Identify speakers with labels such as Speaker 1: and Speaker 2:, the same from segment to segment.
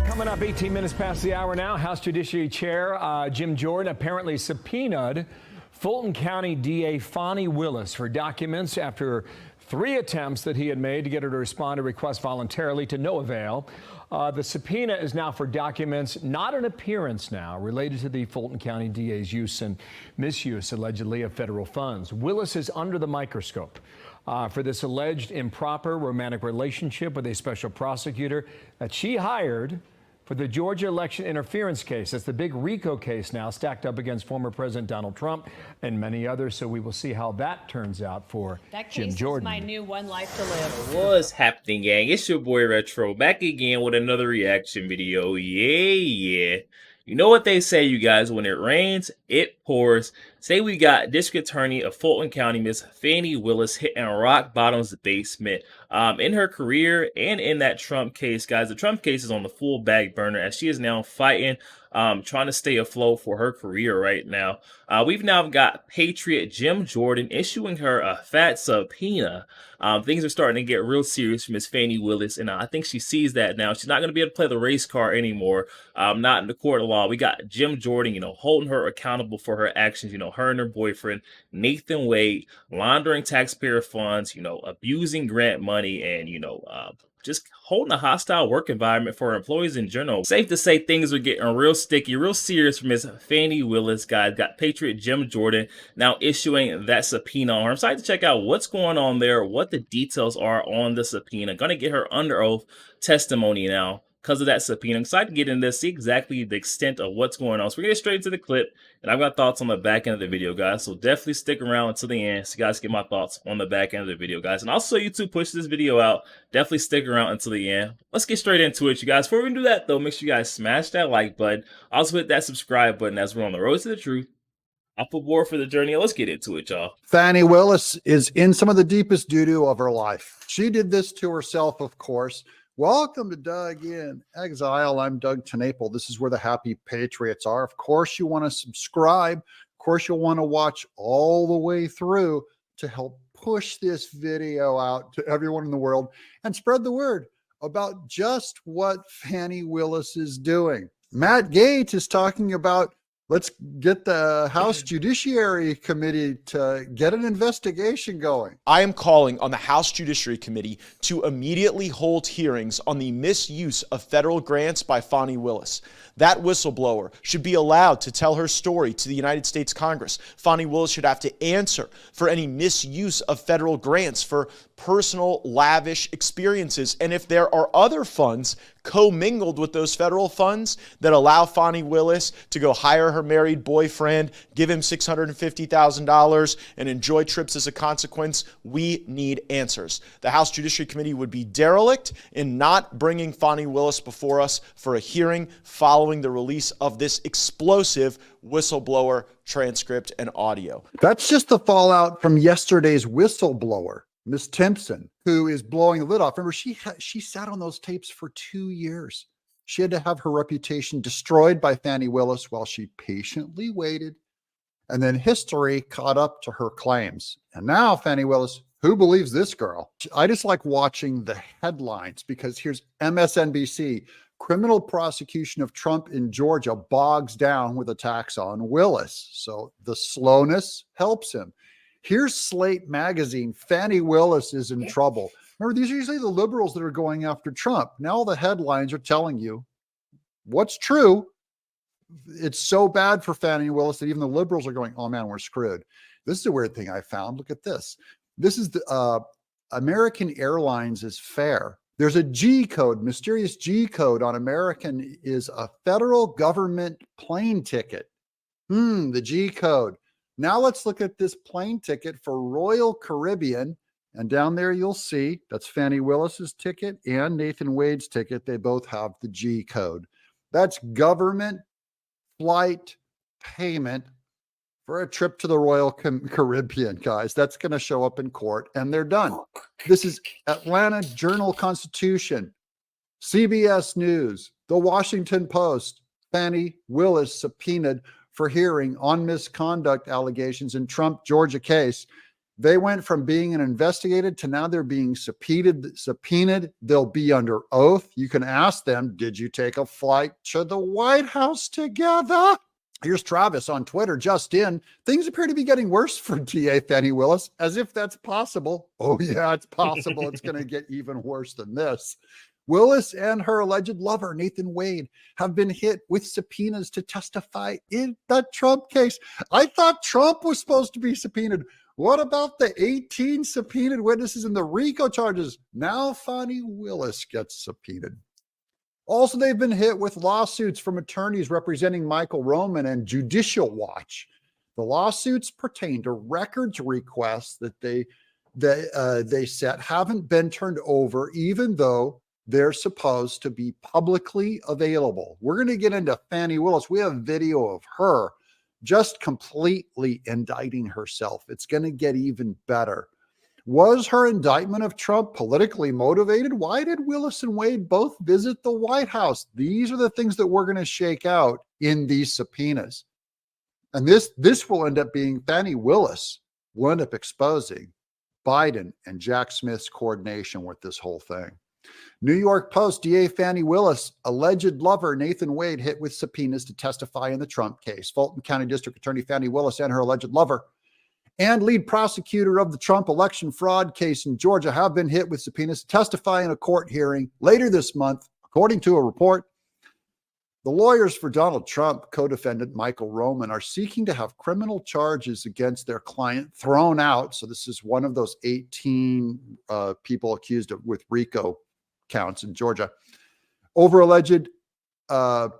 Speaker 1: Coming up 18 minutes past the hour now, House Judiciary Chair Jim Jordan apparently subpoenaed Fulton County DA Fani Willis for documents after 3 attempts that he had made to get her to respond to requests voluntarily to no avail. The subpoena is now for documents, not an appearance now, related to the Fulton County DA's use and misuse, allegedly, of federal funds. Willis is under the microscope for this alleged improper romantic relationship with a special prosecutor that she hired for the Georgia election interference case. That's the big RICO case now, stacked up against former President Donald Trump and many others. So we will see how that turns out for Jim Jordan.
Speaker 2: That case is my new one life to live.
Speaker 3: What's happening, gang? It's your boy Retro, back again with another reaction video. Yeah. You know what they say, you guys, when it rains, it pours. Say we got District Attorney of Fulton County, Miss Fani Willis, hitting rock bottom's basement in her career and in that Trump case, guys. The Trump case is on the full back burner as she is now fighting, trying to stay afloat for her career right now. We've now got Patriot Jim Jordan issuing her a fat subpoena. Things are starting to get real serious for Miss Fani Willis, and I think she sees that now. She's not going to be able to play the race card anymore, not in the court of law. We got Jim Jordan, holding her accountable for her actions, her and her boyfriend, Nathan Wade, laundering taxpayer funds, abusing grant money, and, just holding a hostile work environment for employees in general. Safe to say things are getting real sticky, real serious for Miss Fani Willis, guys. Got Patriot Jim Jordan now issuing that subpoena on her. I'm excited to check out what's going on there, what the details are on the subpoena. Gonna get her under oath testimony now because of that subpoena. I'm excited to get into this, see exactly the extent of what's going on. So we're gonna get straight into the clip, and I've got thoughts on the back end of the video, guys. So definitely stick around until the end so you guys get my thoughts on the back end of the video, guys. And also, YouTube, push this video out. Definitely stick around until the end. Let's get straight into it, you guys. Before we do that, though, make sure you guys smash that like button. Also hit that subscribe button as we're on the road to the truth. Up aboard for the journey. Let's get into it, y'all.
Speaker 4: Fani Willis is in some of the deepest doo-doo of her life. She did this to herself, of course. Welcome to Doug in Exile. I'm Doug TenNapel. This is where the happy patriots are. Of course, you want to subscribe. Of course, you'll want to watch all the way through to help push this video out to everyone in the world and spread the word about just what Fani Willis is doing. Matt Gaetz is talking about, let's get the House Judiciary Committee to get an investigation going.
Speaker 5: I am calling on the House Judiciary Committee to immediately hold hearings on the misuse of federal grants by Fani Willis. That whistleblower should be allowed to tell her story to the United States Congress. Fani Willis should have to answer for any misuse of federal grants for personal, lavish experiences. And if there are other funds commingled with those federal funds that allow Fani Willis to go hire her married boyfriend, give him $650,000, and enjoy trips as a consequence, we need answers. The House Judiciary Committee would be derelict in not bringing Fani Willis before us for a hearing following the release of this explosive whistleblower transcript and audio.
Speaker 4: That's just the fallout from yesterday's whistleblower, Miss Timpson, who is blowing the lid off. Remember, she sat on those tapes for 2 years. She had to have her reputation destroyed by Fani Willis while she patiently waited. And then history caught up to her claims. And now Fani Willis, who believes this girl? I just like watching the headlines because here's MSNBC. Criminal prosecution of Trump in Georgia bogs down with attacks on Willis. So the slowness helps him. Here's Slate magazine. Fani Willis is in trouble. Remember, these are usually the liberals that are going after Trump. Now the headlines are telling you what's true. It's so bad for Fani Willis that even the liberals are going, oh man, we're screwed. This is a weird thing I found. Look at this. This is the American Airlines' fare. There's a G code, mysterious G code on American is a federal government plane ticket. The G code. Now let's look at this plane ticket for Royal Caribbean. And down there you'll see that's Fani Willis's ticket and Nathan Wade's ticket. They both have the G code. That's government flight payment for a trip to the Royal Caribbean, guys. That's going to show up in court and they're done. This is Atlanta Journal-Constitution, CBS News, The Washington Post. Fani Willis subpoenaed for hearing on misconduct allegations in Trump, Georgia case. They went from being investigated to now they're being subpoenaed. They'll be under oath. You can ask them, did you take a flight to the White House together? Here's Travis on Twitter, just in. Things appear to be getting worse for DA Fani Willis, as if that's possible. Oh yeah, it's possible. It's going to get even worse than this. Willis and her alleged lover, Nathan Wade, have been hit with subpoenas to testify in the Trump case. I thought Trump was supposed to be subpoenaed. What about the 18 subpoenaed witnesses in the RICO charges? Now Fani Willis gets subpoenaed. Also, they've been hit with lawsuits from attorneys representing Michael Roman and Judicial Watch. The lawsuits pertain to records requests that they set haven't been turned over, even though they're supposed to be publicly available. We're going to get into Fani Willis. We have video of her just completely indicting herself. It's going to get even better. Was her indictment of Trump politically motivated? Why did Willis and Wade both visit the White House? These are the things that we're going to shake out in these subpoenas. And this will end up being, Fani Willis will end up exposing Biden and Jack Smith's coordination with this whole thing. New York Post, DA Fani Willis, alleged lover Nathan Wade hit with subpoenas to testify in the Trump case. Fulton County District Attorney Fani Willis and her alleged lover and lead prosecutor of the Trump election fraud case in Georgia have been hit with subpoenas to testify in a court hearing later this month. According to a report, the lawyers for Donald Trump, co-defendant Michael Roman, are seeking to have criminal charges against their client thrown out. So this is one of those 18 people accused of with RICO counts in Georgia over alleged a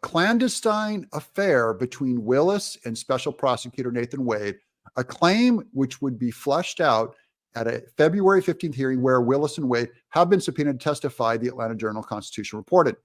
Speaker 4: clandestine affair between Willis and Special Prosecutor Nathan Wade, a claim which would be fleshed out at a February 15th hearing where Willis and Wade have been subpoenaed to testify, the Atlanta Journal-Constitution reported.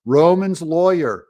Speaker 4: Roman's lawyer,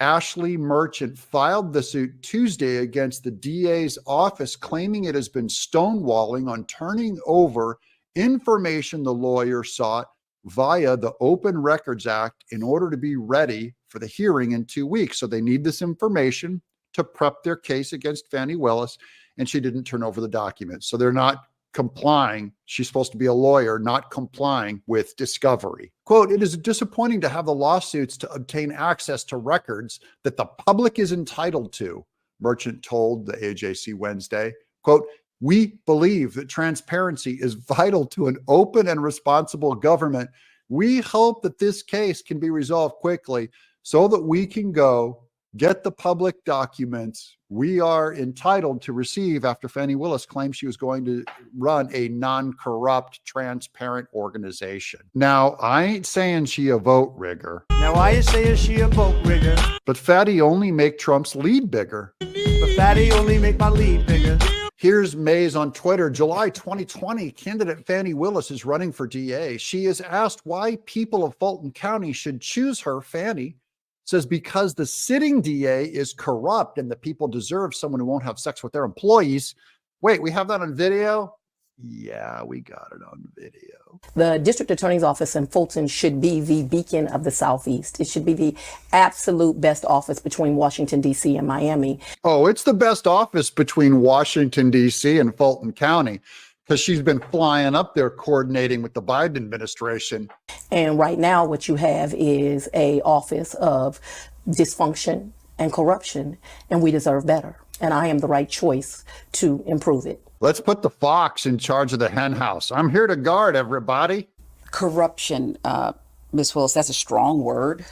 Speaker 4: Ashley Merchant, filed the suit Tuesday against the DA's office, claiming it has been stonewalling on turning over information the lawyer sought via the Open Records Act in order to be ready for the hearing in 2 weeks. So they need this information to prep their case against Fani Willis, and she didn't turn over the documents. So they're not complying. She's supposed to be a lawyer, not complying with discovery. Quote, it is disappointing to have the lawsuits to obtain access to records that the public is entitled to, Merchant told the AJC Wednesday. Quote, we believe that transparency is vital to an open and responsible government. We hope that this case can be resolved quickly so that we can go get the public documents we are entitled to receive after Fani Willis claimed she was going to run a non-corrupt, transparent organization. Now, I ain't saying she a vote rigger.
Speaker 6: Now, I ain't saying she a vote rigger.
Speaker 4: But Fatty only make Trump's lead bigger.
Speaker 6: But Fatty only make my lead bigger.
Speaker 4: Here's Mays on Twitter. July 2020, candidate Fani Willis is running for DA. She is asked why people of Fulton County should choose her. Fani says because the sitting DA is corrupt and the people deserve someone who won't have sex with their employees. Wait, we have that on video? Yeah, we got it on video.
Speaker 7: The district attorney's office in Fulton should be the beacon of the Southeast. It should be the absolute best office between Washington, D.C. and Miami.
Speaker 4: Oh, it's the best office between Washington, D.C. and Fulton County, because she's been flying up there coordinating with the Biden administration.
Speaker 7: And right now what you have is a office of dysfunction and corruption, and we deserve better. And I am the right choice to improve it.
Speaker 4: Let's put the fox in charge of the hen house. I'm here to guard everybody.
Speaker 8: Corruption, Ms. Willis, that's a strong word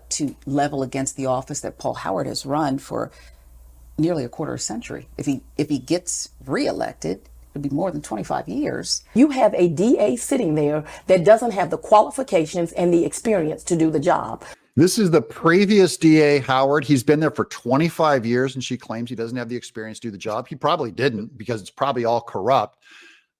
Speaker 8: to level against the office that Paul Howard has run for nearly a quarter century. If he gets reelected, it'll be more than 25 years.
Speaker 7: You have a DA sitting there that doesn't have the qualifications and the experience to do the job.
Speaker 4: This is the previous DA, Howard. He's been there for 25 years, and she claims he doesn't have the experience to do the job. He probably didn't, because it's probably all corrupt.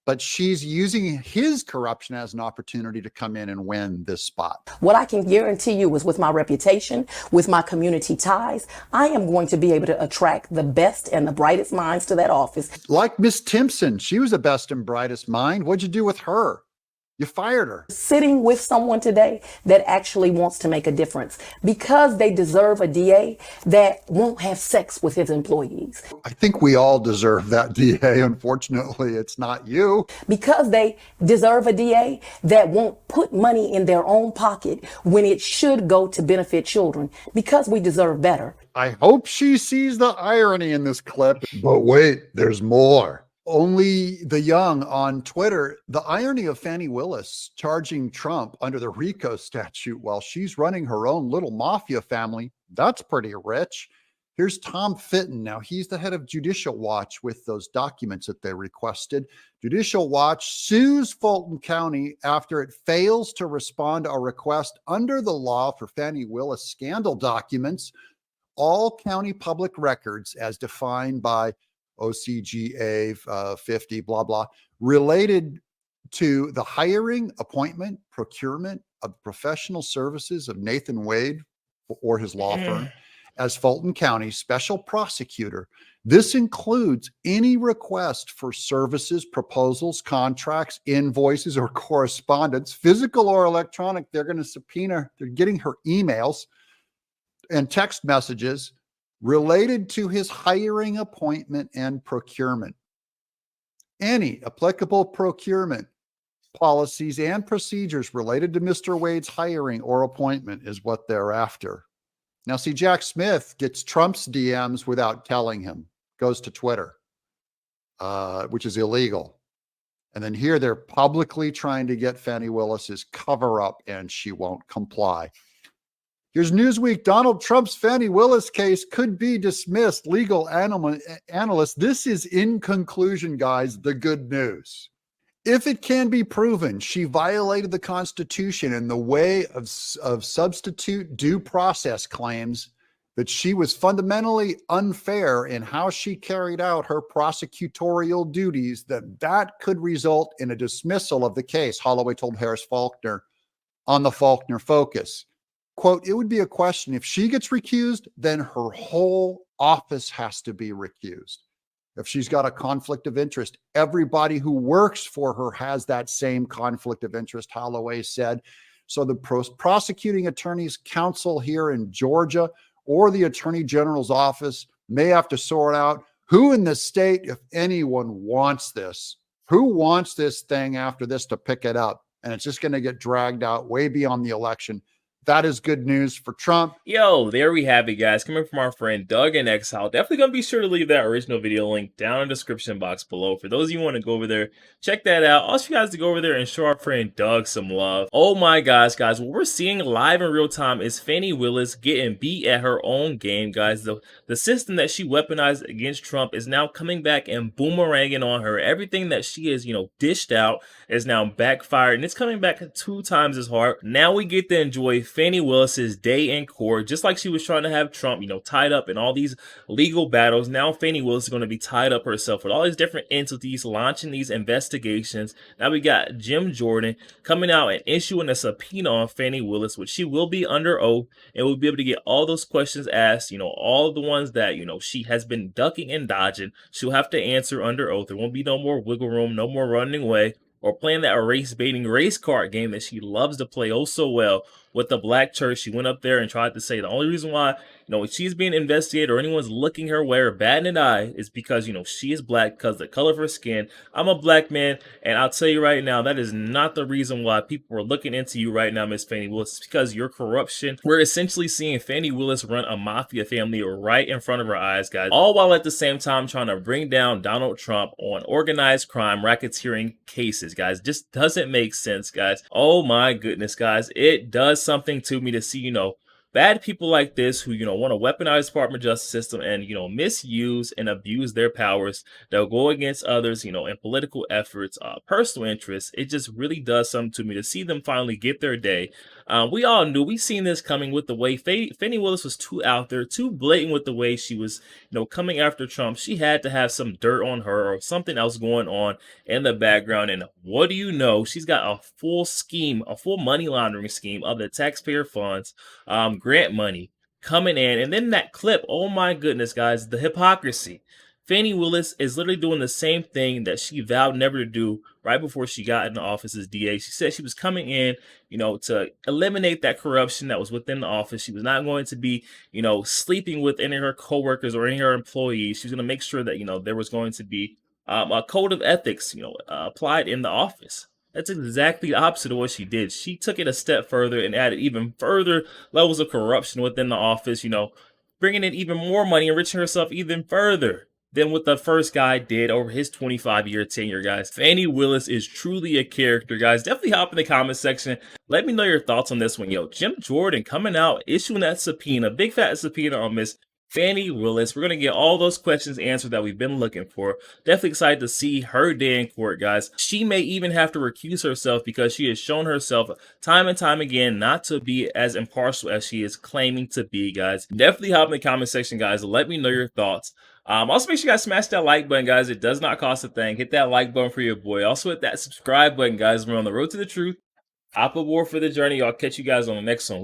Speaker 4: But she's using his corruption as an opportunity to come in and win this spot.
Speaker 7: What I can guarantee you is with my reputation, with my community ties, I am going to be able to attract the best and the brightest minds to that office.
Speaker 4: Like Miss Timpson, she was the best and brightest mind. What'd you do with her? You fired her.
Speaker 7: Sitting with someone today that actually wants to make a difference because they deserve a DA that won't have sex with his employees.
Speaker 4: I think we all deserve that DA. Unfortunately, it's not you.
Speaker 7: Because they deserve a DA that won't put money in their own pocket when it should go to benefit children, because we deserve better.
Speaker 4: I hope she sees the irony in this clip. But wait, there's more. Only the young on Twitter. The irony of Fani Willis charging Trump under the RICO statute while she's running her own little mafia family. That's pretty rich. Here's Tom Fitton. Now, he's the head of Judicial Watch with those documents that they requested. Judicial Watch sues Fulton County after it fails to respond to a request under the law for Fani Willis scandal documents, all county public records as defined by OCGA 50, blah, blah, related to the hiring, appointment, procurement of professional services of Nathan Wade or his law firm as Fulton County special prosecutor. This includes any request for services, proposals, contracts, invoices, or correspondence, physical or electronic. They're going to subpoena, they're getting her emails and text messages related to his hiring, appointment, and procurement. Any applicable procurement policies and procedures related to Mr. Wade's hiring or appointment is what they're after. Now, see, Jack Smith gets Trump's DMs without telling him, goes to Twitter, which is illegal. And then here they're publicly trying to get Fani Willis's cover up, and she won't comply. Here's Newsweek. Donald Trump's Fani Willis case could be dismissed. Legal analyst. This is, in conclusion, guys, the good news. If it can be proven she violated the Constitution in the way of substitute due process claims, that she was fundamentally unfair in how she carried out her prosecutorial duties, that could result in a dismissal of the case, Holloway told Harris Faulkner on the Faulkner Focus. Quote, it would be a question, if she gets recused, then her whole office has to be recused. If she's got a conflict of interest, everybody who works for her has that same conflict of interest, Holloway said. So the prosecuting attorney's counsel here in Georgia or the attorney general's office may have to sort out who in the state, if anyone, wants this. Who wants this thing after this to pick it up? And it's just going to get dragged out way beyond the election. That is good news for Trump.
Speaker 3: Yo, there we have it, guys. Coming from our friend Doug in Exile. Definitely going to be sure to leave that original video link down in the description box below. For those of you who want to go over there, check that out. Also, you guys to go over there and show our friend Doug some love. Oh my gosh, guys. What we're seeing live in real time is Fani Willis getting beat at her own game, guys. The system that she weaponized against Trump is now coming back and boomeranging on her. Everything that she is, dished out is now backfired, and it's coming back 2 times as hard. Now we get to enjoy Fani Willis's day in court, just like she was trying to have Trump, tied up in all these legal battles. Now Fani Willis is going to be tied up herself with all these different entities launching these investigations. Now we got Jim Jordan coming out and issuing a subpoena on Fani Willis, which she will be under oath and will be able to get all those questions asked, all of the ones that, she has been ducking and dodging. She'll have to answer under oath. There won't be no more wiggle room, no more running away, or playing that race baiting race card game that she loves to play oh so well with the black church. She went up there and tried to say the only reason why, she's being investigated or anyone's looking her way or batting an eye is because, she is black, because the color of her skin. I'm a black man, and I'll tell you right now, that is not the reason why people are looking into you right now, Miss Fani Willis. It's because your corruption. We're essentially seeing Fani Willis run a mafia family right in front of our eyes, guys, all while at the same time trying to bring down Donald Trump on organized crime, racketeering cases, guys. Just doesn't make sense, guys. Oh my goodness, guys. It does something to me to see, bad people like this who, want to weaponize the Department of Justice system and, misuse and abuse their powers. They'll go against others, in political efforts, personal interests. It just really does something to me to see them finally get their day. We all knew, we seen this coming with the way Fani Willis was too out there, too blatant with the way she was, coming after Trump. She had to have some dirt on her or something else going on in the background. And what do you know? She's got a full scheme, a full money laundering scheme of the taxpayer funds, grant money coming in. And then that clip, oh my goodness, guys, the hypocrisy. Fani Willis is literally doing the same thing that she vowed never to do right before she got in the office as DA. She said she was coming in, to eliminate that corruption that was within the office. She was not going to be, sleeping with any of her coworkers or any of her employees. She was going to make sure that, there was going to be a code of ethics, applied in the office. That's exactly the opposite of what she did. She took it a step further and added even further levels of corruption within the office, bringing in even more money, enriching herself even further than what the first guy did over his 25-year tenure, guys. Fani Willis is truly a character, guys. Definitely hop in the comment section. Let me know your thoughts on this one. Jim Jordan coming out, issuing that subpoena, big fat subpoena on Miss Fani Willis. We're going to get all those questions answered that we've been looking for. Definitely excited to see her day in court, guys. She may even have to recuse herself because she has shown herself time and time again not to be as impartial as she is claiming to be, guys. Definitely hop in the comment section, guys. Let me know your thoughts. Also, make sure you guys smash that like button, guys. It does not cost a thing. Hit that like button for your boy. Also, hit that subscribe button, guys. We're on the road to the truth. Hop aboard for the journey. I'll catch you guys on the next one.